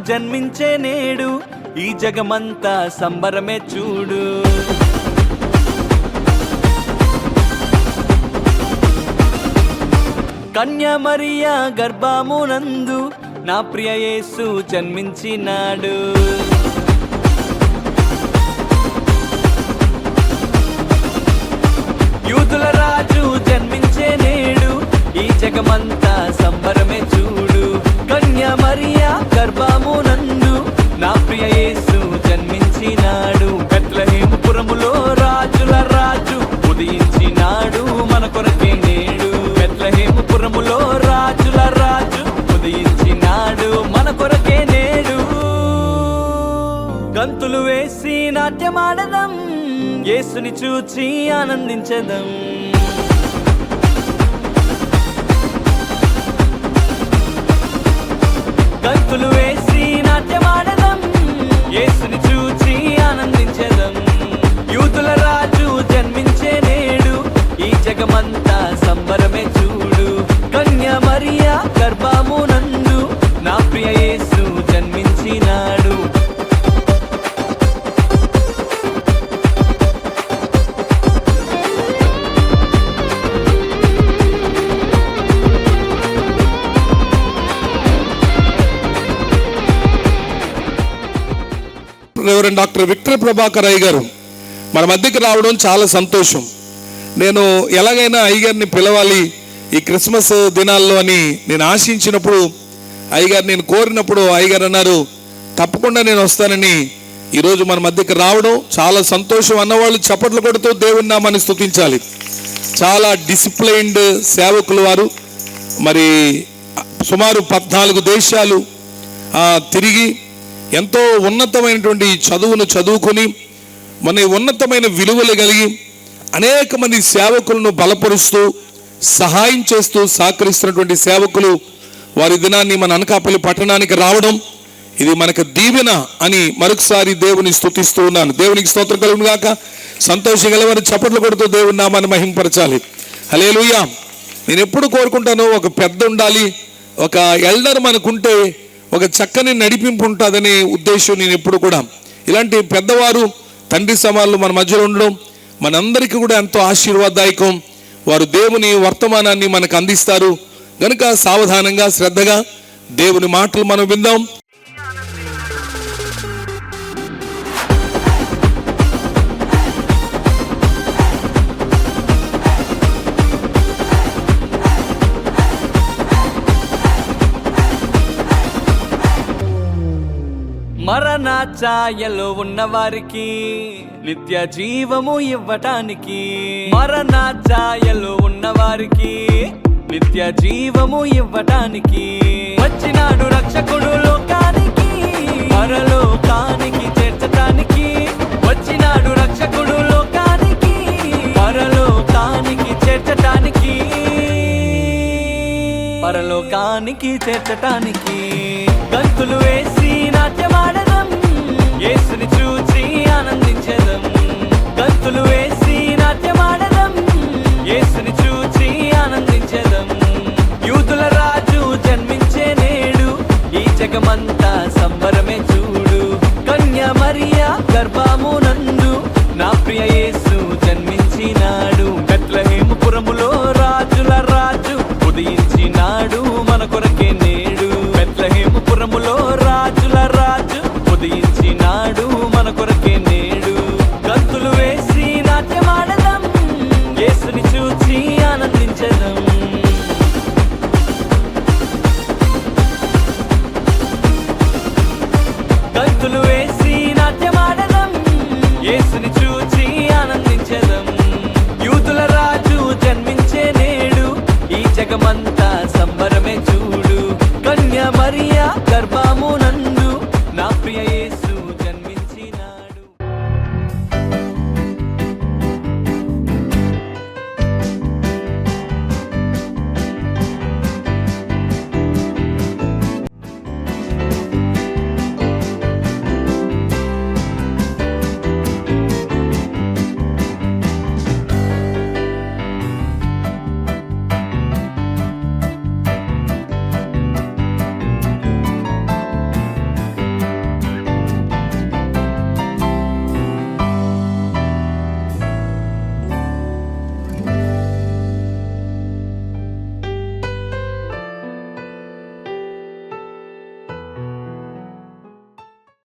జన్మించే నేడు, ఈ జగమంతా సంబరమే చూడు. కన్య మరియా గర్భమునందు నా ప్రియ యేసు జన్మించినాడు. యూదుల రాజు జన్మించే నేడు, ఈ జగమంతా సంబరమే చూడు. కన్య మరియా గర్భమునందు నా ప్రియ యేసు జన్మించినాడు. బెత్లెహేము పురములో రాజుల రాజు ఉదయించినాడు మన కొరకే నేడు. బెత్లెహేము పురములో రాజుల రాజు ఉదయించినాడు మన కొరకే నేడు. గంతులు వేసి నాట్యమాడదం, యేసుని చూచి ఆనందించదం. గంతులు వేసి నాట్యమాడదం, యేసుని చూచి ఆనందించదం. యూదుల రాజు జన్మించే నేడు, ఈ జగమంతా సంబరమే చూడు. కన్య మరియా గర్భమునందు నా ప్రియ యేసు జన్మించినాడు. రెవరెండ్ డాక్టర్ విక్టర్ ప్రభాకర్ అయ్య గారు మన మధ్యకి రావడం చాలా సంతోషం. నేను ఎలాగైనా అయ్యగారిని పిలవాలి ఈ క్రిస్మస్ దినాల్లో అని నేను ఆశించినప్పుడు, అయ్యగారు నేను కోరినప్పుడు అయ్యగారు అన్నారు తప్పకుండా నేను వస్తానని. ఈరోజు మన మధ్యకి రావడం చాలా సంతోషం. అన్నవాళ్ళు చప్పట్లు కొడుతూ దేవుని నామాన్ని స్తుతించాలి. చాలా డిసిప్లైన్డ్ సేవకులు వారు. మరి సుమారు 14 దేశాలు తిరిగి ఎంతో ఉన్నతమైనటువంటి చదువును చదువుకొని మన ఉన్నతమైన విలువలు కలిగి అనేక మంది సేవకులను బలపరుస్తూ సహాయం చేస్తూ సహకరిస్తున్నటువంటి సేవకులు వారి దినాన్ని మన అనకాపల్లి పట్టణానికి రావడం ఇది మనకు దీవెన అని మరొకసారి దేవుని స్తుతిస్తూ ఉన్నాను. దేవునికి స్తోత్రం కలుగును గాక. సంతోషం గలవారు చప్పట్లు కొడుతూ దేవుని నామాన్ని మహింపరచాలి. హల్లెలూయా. నేను ఎప్పుడు కోరుకుంటాను, ఒక పెద్ద ఉండాలి, ఒక ఎల్డర్ మనకుంటే ఒక చక్కని నడిపింపు ఉంటుందనే ఉద్దేశం. నేను ఎప్పుడు కూడా ఇలాంటి పెద్దవారు తండ్రి సమానులు మన మధ్యలో ఉండడం మనందరికీ కూడా ఎంతో ఆశీర్వాదదాయకం. వారు దేవుని వర్తమానాన్ని మనకు అందిస్తారు గనుక సావధానంగా శ్రద్ధగా దేవుని మాటలు మనం విందాం. మరణ ఛాయలో ఉన్నవారికి నిత్య జీవము ఇవ్వటానికి, మరణ ఛాయలో ఉన్నవారికి నిత్య జీవము ఇవ్వటానికి వచ్చినాడు రక్షకుడు లోకానికి, పరలోకానికి చేర్చటానికి. వచ్చినాడు రక్షకుడు లోకానికి, పరలోకానికి చేర్చటానికి, పరలోకానికి చేర్చటానికి.